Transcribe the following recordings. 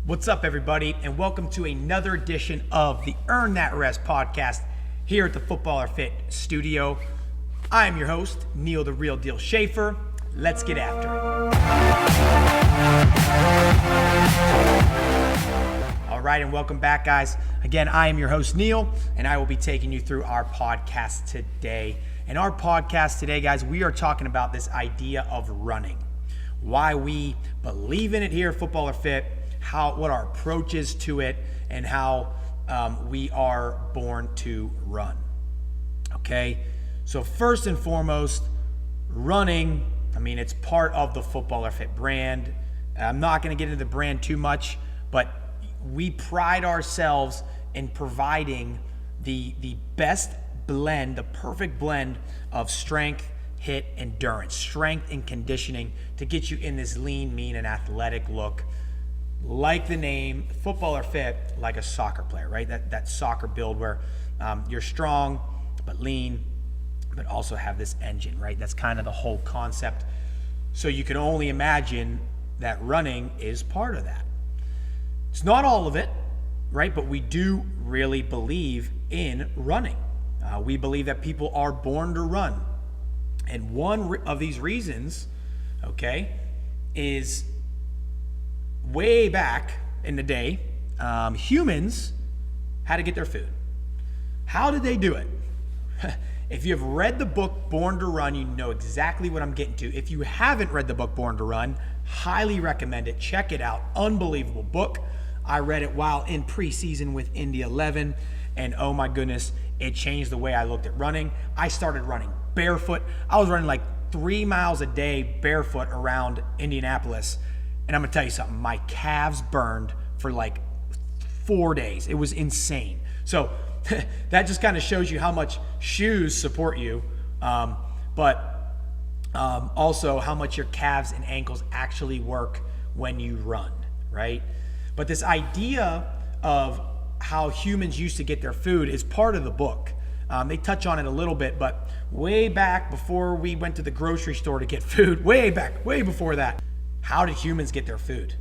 What's up, everybody, and welcome to another edition of the Earn That Rest podcast here at the FutbolerFit studio. I am your host, Neil the Real Deal Schaefer. Let's get after it. All right, and welcome back, guys. Again, I am your host, Neil, and I will be taking you through our podcast today. In our podcast today, guys, we are talking about this idea of running, why we believe in it here at FutbolerFit, what our approach is to it, and how we are born to run. Okay, so first and foremost, running, it's part of the FutbolerFit brand. I'm not going to get into the brand too much, but we pride ourselves in providing the best blend, the perfect blend of strength, HIIT, endurance, strength and conditioning to get you in this lean, mean, and athletic look. Like the name, FutbolerFit, like a soccer player, right? That soccer build where you're strong but lean, but also have this engine, right? That's kind of the whole concept. So you can only imagine that running is part of that. It's not all of it, right? But we do really believe in running. We believe that people are born to run. And one of these reasons, okay, is way back in the day, humans had to get their food. How did they do it? If you've read the book Born to Run, you know exactly what I'm getting to. If you haven't read the book Born to Run, highly recommend it. Check it out. Unbelievable book. I read it while in preseason with Indy 11, and oh my goodness, it changed the way I looked at running. I started running barefoot. I was running like 3 miles a day barefoot around Indianapolis. And I'm gonna tell you something, my calves burned for like 4 days. It was insane. So that just kind of shows you how much shoes support you, but also how much your calves and ankles actually work when you run, right? But this idea of how humans used to get their food is part of the book. They touch on it a little bit, but way back before we went to the grocery store to get food, way before that, how did humans get their food?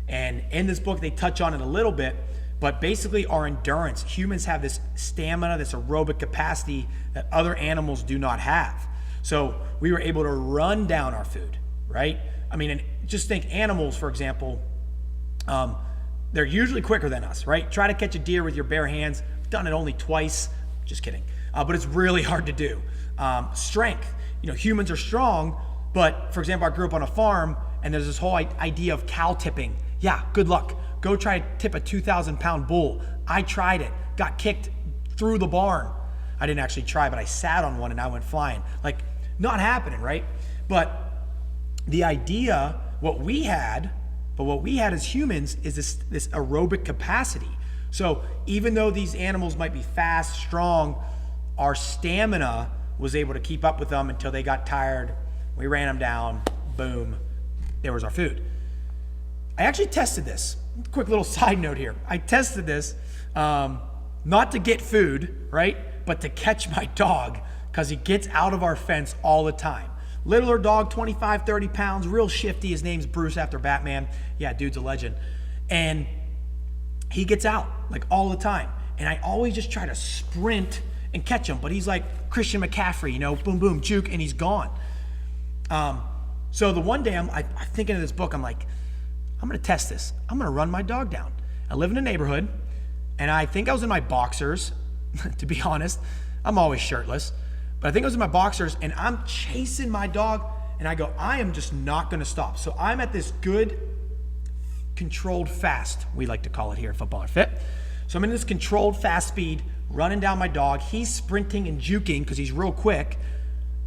And in this book, they touch on it a little bit, but basically our endurance, humans have this stamina, this aerobic capacity that other animals do not have. So we were able to run down our food, right? And just think animals, for example, they're usually quicker than us, right? Try to catch a deer with your bare hands. I've done it only twice, just kidding. But it's really hard to do. Strength, humans are strong, but for example, I grew up on a farm, and there's this whole idea of cow tipping. Yeah, good luck. Go try to tip a 2,000-pound bull. I tried it, got kicked through the barn. I didn't actually try, but I sat on one and I went flying. Like, not happening, right? But the idea, what we had as humans is this aerobic capacity. So even though these animals might be fast, strong, our stamina was able to keep up with them until they got tired. We ran them down, boom. There was our food. I actually tested this. Quick little side note here. I tested this not to get food, right? But to catch my dog because he gets out of our fence all the time. Littler dog, 25, 30 pounds, real shifty. His name's Bruce after Batman. Yeah, dude's a legend. And he gets out like all the time. And I always just try to sprint and catch him. But he's like Christian McCaffrey, boom, boom, juke, and he's gone. So the one day I'm thinking of this book, I'm like, I'm going to test this. I'm going to run my dog down. I live in a neighborhood, and I think I was in my boxers, to be honest. I'm always shirtless, but I think I was in my boxers, and I'm chasing my dog, and I go, I am just not going to stop. So I'm at this good controlled fast, we like to call it here at FutbolerFit. So I'm in this controlled fast speed, running down my dog. He's sprinting and juking because he's real quick,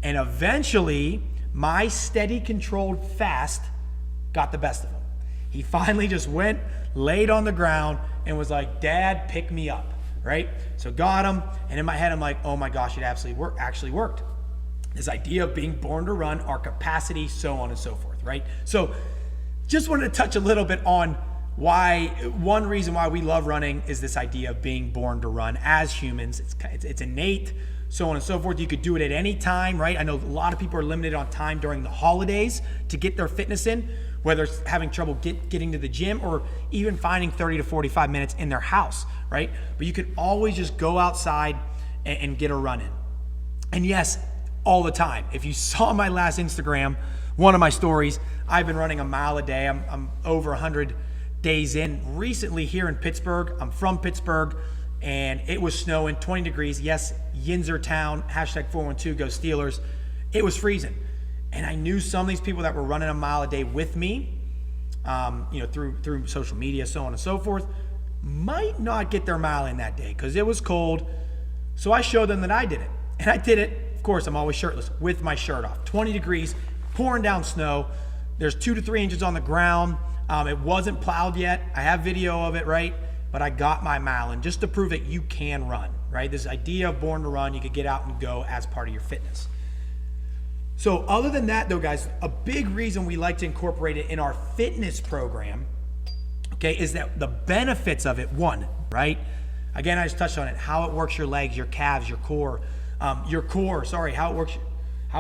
and eventually my steady controlled fast got the best of him. He finally just went, laid on the ground, and was like, Dad, pick me up, right? So got him, and in my head, I'm like, oh my gosh, it actually worked. This idea of being born to run, our capacity, so on and so forth, right? So just wanted to touch a little bit on one reason why we love running is this idea of being born to run as humans. It's innate, so on and so forth. You could do it at any time, right? I know a lot of people are limited on time during the holidays to get their fitness in. whether it's having trouble getting to the gym or even finding 30 to 45 minutes in their house, right? But you can always just go outside and get a run in. And yes, all the time. If you saw my last Instagram, one of my stories, I've been running a mile a day. I'm over 100 days in. Recently here in Pittsburgh, I'm from Pittsburgh, and it was snowing, 20 degrees. Yes, Yinzer Town, #412 go Steelers. It was freezing. And I knew some of these people that were running a mile a day with me, through social media, so on and so forth, might not get their mile in that day because it was cold. So I showed them that I did it. And I did it, of course, I'm always shirtless, with my shirt off. 20 degrees, pouring down snow. There's 2 to 3 inches on the ground. It wasn't plowed yet. I have video of it, right? But I got my mile in just to prove that you can run, right? This idea of Born to Run, you could get out and go as part of your fitness. So other than that though, guys, a big reason we like to incorporate it in our fitness program, okay, is that the benefits of it, one, right? Again, I just touched on it, how it works your legs, your calves, your core, how it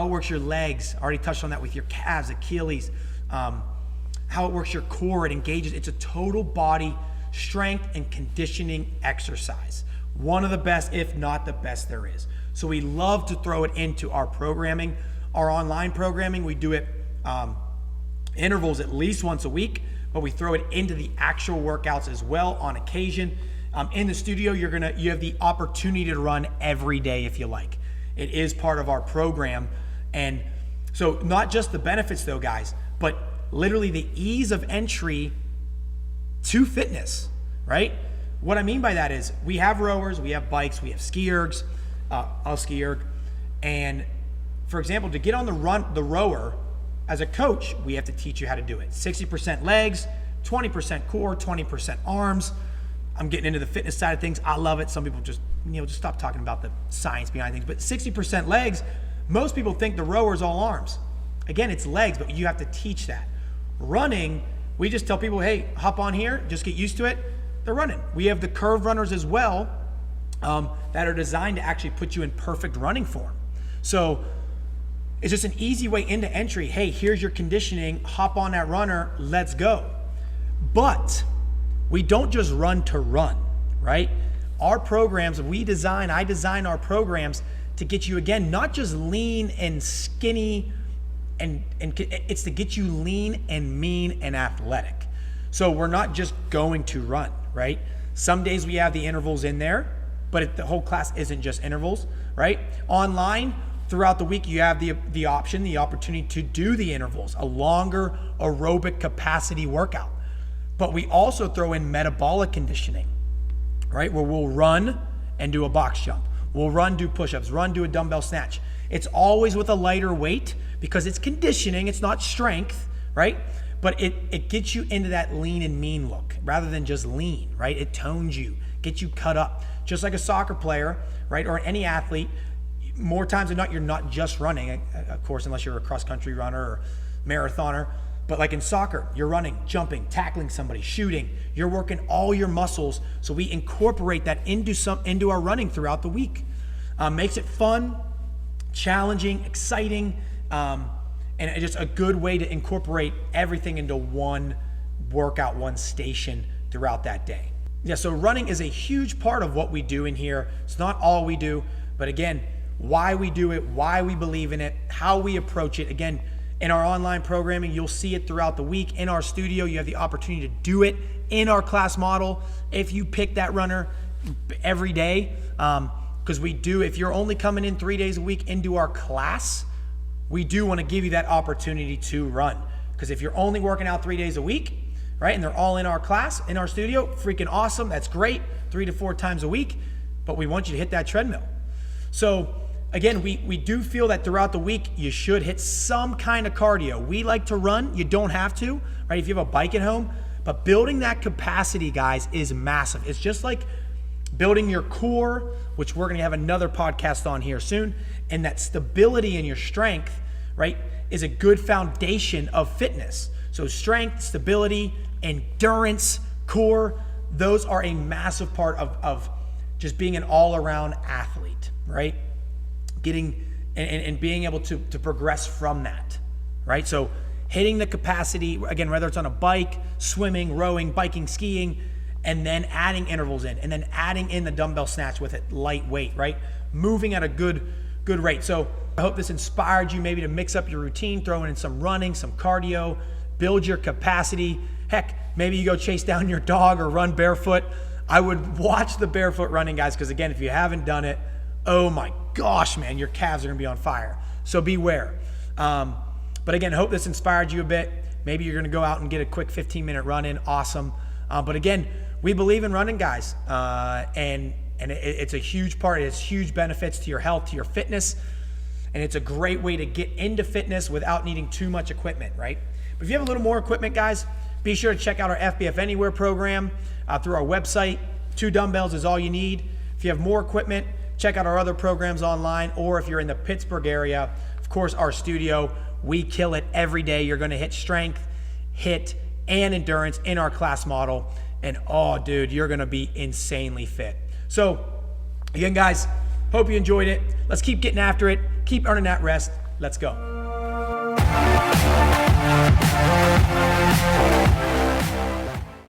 works your legs. I already touched on that with your calves, Achilles, how it works your core, it engages. It's a total body strength and conditioning exercise. One of the best, if not the best there is. So we love to throw it into our programming. Our online programming, we do it intervals at least once a week, but we throw it into the actual workouts as well on occasion. In the studio, you have the opportunity to run every day if you like. It is part of our program. And so not just the benefits though, guys, but literally the ease of entry to fitness, right? What I mean by that is we have rowers, we have bikes, we have ski ergs, a ski erg, and for example, to get on the rower, as a coach, we have to teach you how to do it. 60% legs, 20% core, 20% arms. I'm getting into the fitness side of things. I love it. Some people just stop talking about the science behind things. But 60% legs, most people think the rower is all arms. Again, it's legs, but you have to teach that. Running, we just tell people, hey, hop on here, just get used to it. They're running. We have the curve runners as well that are designed to actually put you in perfect running form. So it's just an easy way into entry. Hey, here's your conditioning, hop on that runner, let's go. But we don't just run to run, right? Our programs, I design our programs to get you, again, not just lean and skinny, and it's to get you lean and mean and athletic. So we're not just going to run, right? Some days we have the intervals in there, but the whole class isn't just intervals, right? Online, throughout the week, you have the opportunity to do the intervals, a longer aerobic capacity workout. But we also throw in metabolic conditioning, right? Where we'll run and do a box jump. We'll run, do push-ups, run, do a dumbbell snatch. It's always with a lighter weight because it's conditioning, it's not strength, right? But it gets you into that lean and mean look rather than just lean, right? It tones you, gets you cut up. Just like a soccer player, right? Or any athlete, more times than not, you're not just running, of course, unless you're a cross-country runner or marathoner. But like in soccer, you're running, jumping, tackling somebody, shooting. You're working all your muscles. So we incorporate that into our running throughout the week. Makes it fun, challenging, exciting, and just a good way to incorporate everything into one workout, one station throughout that day. Yeah, so running is a huge part of what we do in here. It's not all we do, but again, why we do it, why we believe in it, how we approach it. Again, in our online programming, you'll see it throughout the week. In our studio, you have the opportunity to do it in our class model if you pick that runner every day. Because we do, if you're only coming in 3 days a week into our class, we do want to give you that opportunity to run. Because if you're only working out 3 days a week, right, and they're all in our class, in our studio, freaking awesome, that's great, 3 to 4 times a week, but we want you to hit that treadmill. So again, we do feel that throughout the week, you should hit some kind of cardio. We like to run, you don't have to, right, if you have a bike at home, but building that capacity, guys, is massive. It's just like building your core, which we're gonna have another podcast on here soon, and that stability in your strength, right, is a good foundation of fitness. So strength, stability, endurance, core, those are a massive part of just being an all-around athlete, right? Getting and being able to progress from that, right? So hitting the capacity, again, whether it's on a bike, swimming, rowing, biking, skiing, and then adding intervals in, and then adding in the dumbbell snatch with it, lightweight, right? Moving at a good rate. So I hope this inspired you maybe to mix up your routine, throwing in some running, some cardio, build your capacity. Heck, maybe you go chase down your dog or run barefoot. I would watch the barefoot running, guys, because again, if you haven't done it, oh my gosh, man, your calves are gonna be on fire. So beware. But again, hope this inspired you a bit. Maybe you're gonna go out and get a quick 15-minute run in, awesome. But again, we believe in running, guys, and it's a huge part. It has huge benefits to your health, to your fitness, and it's a great way to get into fitness without needing too much equipment, right? But if you have a little more equipment, guys, be sure to check out our FBF Anywhere program through our website. 2 dumbbells is all you need. If you have more equipment, check out our other programs online, or if you're in the Pittsburgh area, of course, our studio. We kill it every day. You're gonna hit strength, HIIT, and endurance in our class model. And oh, dude, you're gonna be insanely fit. So again, guys, hope you enjoyed it. Let's keep getting after it. Keep earning that rest. Let's go.